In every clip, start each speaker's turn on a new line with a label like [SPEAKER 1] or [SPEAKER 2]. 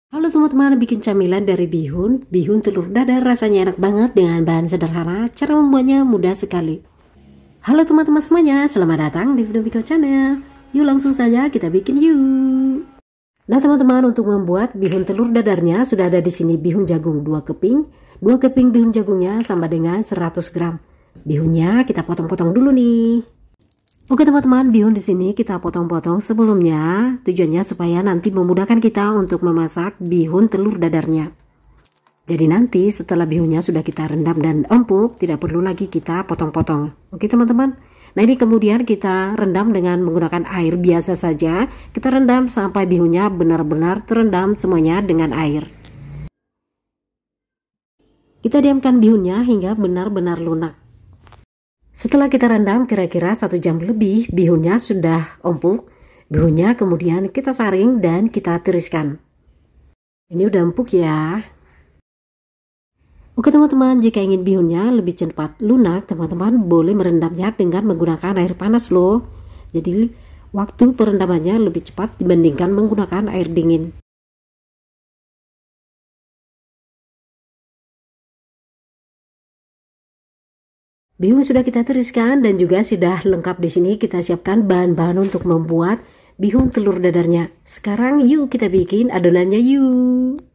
[SPEAKER 1] Halo teman-teman, bikin camilan dari bihun telur dadar rasanya enak banget dengan bahan sederhana, cara membuatnya mudah sekali. Halo teman-teman semuanya, selamat datang di Video Biko Channel. Yuk langsung saja kita bikin yuk. Nah teman-teman, untuk membuat bihun telur dadarnya sudah ada di sini bihun jagung 2 keping. 2 keping bihun jagungnya sama dengan 100 gram. Bihunnya kita potong-potong dulu nih. Oke teman-teman, bihun di sini kita potong-potong sebelumnya, tujuannya supaya nanti memudahkan kita untuk memasak bihun telur dadarnya. Jadi nanti setelah bihunnya sudah kita rendam dan empuk, tidak perlu lagi kita potong-potong. Oke teman-teman. Nah ini kemudian kita rendam dengan menggunakan air biasa saja. Kita rendam sampai bihunnya benar-benar terendam semuanya dengan air. Kita diamkan bihunnya hingga benar-benar lunak. Setelah kita rendam kira-kira 1 jam lebih, bihunnya sudah empuk. Bihunnya kemudian kita saring dan kita tiriskan. Ini udah empuk ya. Oke teman-teman, jika ingin bihunnya lebih cepat lunak, teman-teman boleh merendamnya dengan menggunakan air panas loh. Jadi waktu perendamannya lebih cepat dibandingkan menggunakan air dingin. Bihun sudah kita tiriskan dan juga sudah lengkap di sini. Kita siapkan bahan-bahan untuk membuat bihun telur dadarnya. Sekarang yuk kita bikin adonannya yuk.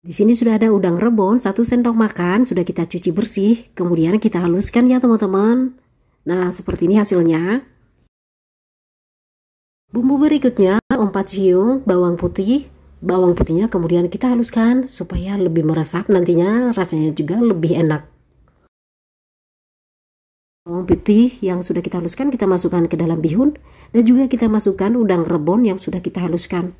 [SPEAKER 1] Di sini sudah ada udang rebon 1 sendok makan, sudah kita cuci bersih. Kemudian kita haluskan ya teman-teman. Nah, seperti ini hasilnya. Bumbu berikutnya 4 siung bawang putih. Bawang putihnya kemudian kita haluskan supaya lebih meresap, nantinya rasanya juga lebih enak. Bawang putih yang sudah kita haluskan kita masukkan ke dalam bihun, dan juga kita masukkan udang rebon yang sudah kita haluskan.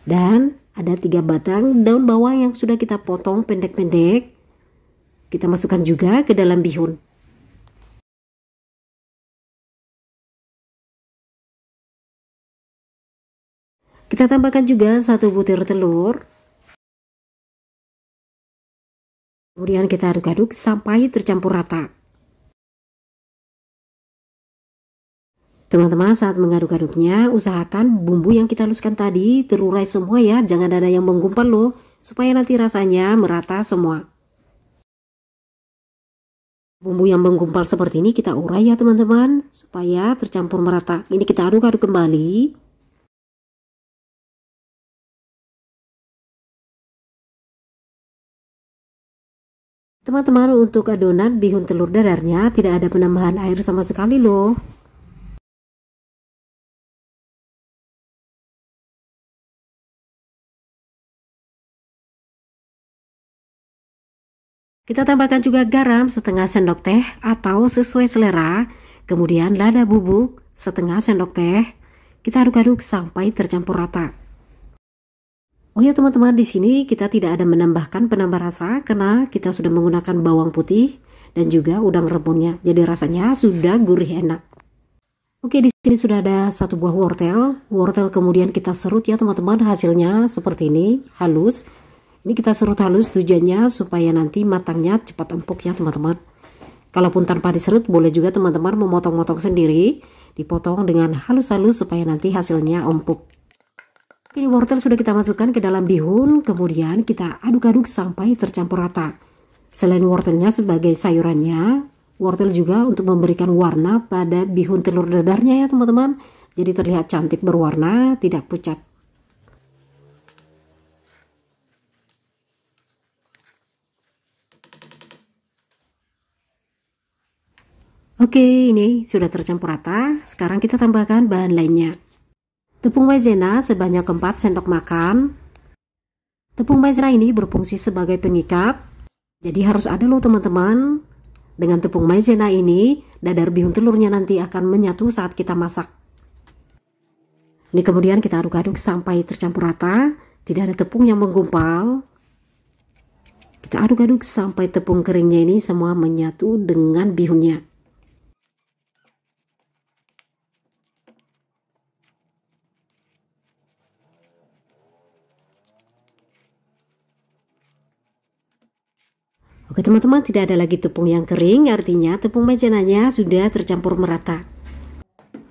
[SPEAKER 1] Dan ada 3 batang daun bawang yang sudah kita potong pendek-pendek. Kita masukkan juga ke dalam bihun. Kita tambahkan juga 1 butir telur. Kemudian kita aduk-aduk sampai tercampur rata. Teman-teman, saat mengaduk-aduknya usahakan bumbu yang kita haluskan tadi terurai semua ya, jangan ada yang menggumpal loh, supaya nanti rasanya merata semua. Bumbu yang menggumpal seperti ini kita urai ya teman-teman, supaya tercampur merata. Ini kita aduk-aduk kembali. Teman-teman, untuk adonan bihun telur dadarnya tidak ada penambahan air sama sekali loh. Kita tambahkan juga garam setengah sendok teh atau sesuai selera. Kemudian lada bubuk setengah sendok teh. Kita aduk-aduk sampai tercampur rata. Oh ya teman-teman, di sini kita tidak ada menambahkan penambah rasa karena kita sudah menggunakan bawang putih dan juga udang rebonnya. Jadi rasanya sudah gurih enak. Oke, di sini sudah ada 1 buah wortel. Wortel kemudian kita serut ya teman-teman, hasilnya seperti ini, halus. Ini kita serut halus tujuannya supaya nanti matangnya cepat empuk ya teman-teman. Kalaupun tanpa diserut boleh juga teman-teman memotong-motong sendiri. Dipotong dengan halus-halus supaya nanti hasilnya empuk. Ini wortel sudah kita masukkan ke dalam bihun. Kemudian kita aduk-aduk sampai tercampur rata. Selain wortelnya sebagai sayurannya, wortel juga untuk memberikan warna pada bihun telur dadarnya ya teman-teman. Jadi terlihat cantik berwarna, tidak pucat. Oke, ini sudah tercampur rata. Sekarang kita tambahkan bahan lainnya. Tepung maizena sebanyak 4 sendok makan. Tepung maizena ini berfungsi sebagai pengikat. Jadi harus ada loh teman-teman. Dengan tepung maizena ini, dadar bihun telurnya nanti akan menyatu saat kita masak. Ini kemudian kita aduk-aduk sampai tercampur rata. Tidak ada tepung yang menggumpal. Kita aduk-aduk sampai tepung keringnya ini semua menyatu dengan bihunnya. Oke teman-teman, tidak ada lagi tepung yang kering, artinya tepung maizenanya sudah tercampur merata.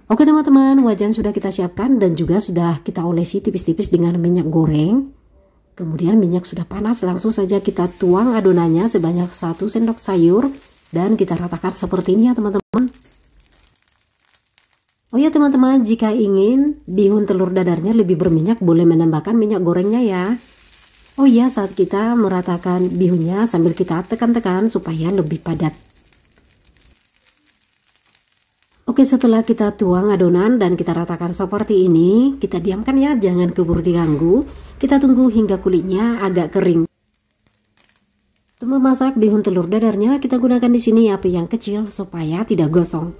[SPEAKER 1] Oke teman-teman, wajan sudah kita siapkan dan juga sudah kita olesi tipis-tipis dengan minyak goreng. Kemudian minyak sudah panas, langsung saja kita tuang adonannya sebanyak 1 sendok sayur dan kita ratakan seperti ini ya teman-teman. Oh ya teman-teman, jika ingin bihun telur dadarnya lebih berminyak, boleh menambahkan minyak gorengnya ya. Oh iya, saat kita meratakan bihunnya sambil kita tekan-tekan supaya lebih padat. Oke, setelah kita tuang adonan dan kita ratakan seperti ini, kita diamkan ya, jangan keburu diganggu. Kita tunggu hingga kulitnya agak kering. Untuk memasak bihun telur dadarnya, kita gunakan di sini api yang kecil supaya tidak gosong.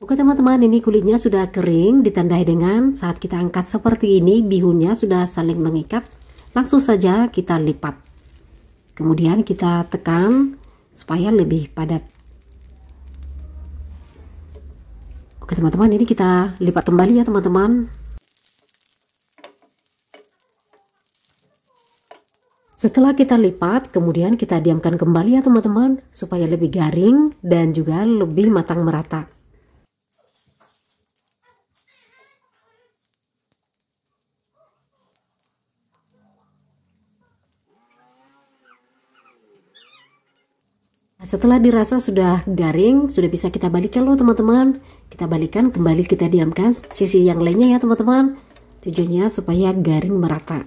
[SPEAKER 1] Oke teman-teman, ini kulitnya sudah kering, ditandai dengan saat kita angkat seperti ini, bihunnya sudah saling mengikat. Langsung saja kita lipat. Kemudian kita tekan supaya lebih padat. Oke teman-teman, ini kita lipat kembali ya teman-teman. Setelah kita lipat, kemudian kita diamkan kembali ya teman-teman, supaya lebih garing dan juga lebih matang merata. Nah, setelah dirasa sudah garing, sudah bisa kita balikkan loh teman-teman. Kita balikkan, kembali kita diamkan sisi yang lainnya ya teman-teman. Tujuannya supaya garing merata.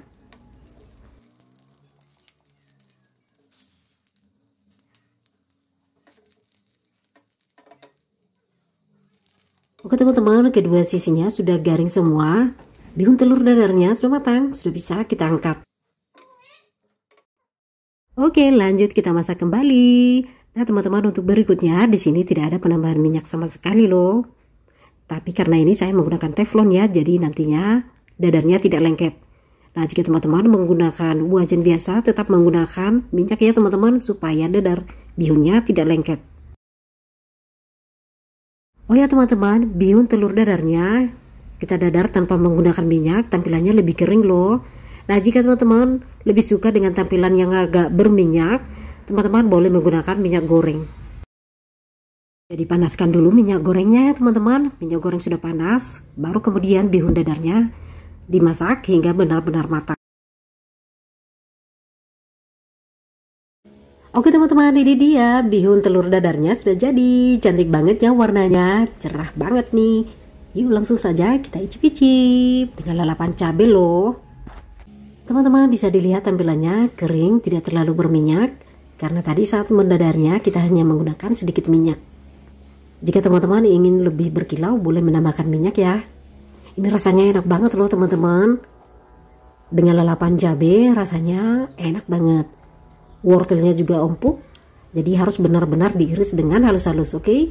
[SPEAKER 1] Oke teman-teman, kedua sisinya sudah garing semua. Bihun telur dadarnya sudah matang, sudah bisa kita angkat. Oke, lanjut kita masak kembali. Nah, teman-teman, untuk berikutnya di sini tidak ada penambahan minyak sama sekali loh. Tapi karena ini saya menggunakan teflon ya, jadi nantinya dadarnya tidak lengket. Nah, jika teman-teman menggunakan wajan biasa, tetap menggunakan minyak ya teman-teman, supaya dadar bihunnya tidak lengket. Oh ya teman-teman, bihun telur dadarnya kita dadar tanpa menggunakan minyak, tampilannya lebih kering loh. Nah, jika teman-teman lebih suka dengan tampilan yang agak berminyak, teman-teman boleh menggunakan minyak goreng. Jadi panaskan dulu minyak gorengnya ya teman-teman. Minyak goreng sudah panas, baru kemudian bihun dadarnya dimasak hingga benar-benar matang. Oke teman-teman, ini dia bihun telur dadarnya sudah jadi. Cantik banget ya warnanya, cerah banget nih. Yuk langsung saja kita icip-icip dengan lalapan cabai loh. Teman-teman bisa dilihat tampilannya kering, tidak terlalu berminyak. Karena tadi saat mendadarnya kita hanya menggunakan sedikit minyak. Jika teman-teman ingin lebih berkilau, boleh menambahkan minyak ya. Ini rasanya enak banget loh teman-teman. Dengan lalapan cabai rasanya enak banget. Wortelnya juga empuk, jadi harus benar-benar diiris dengan halus-halus, oke?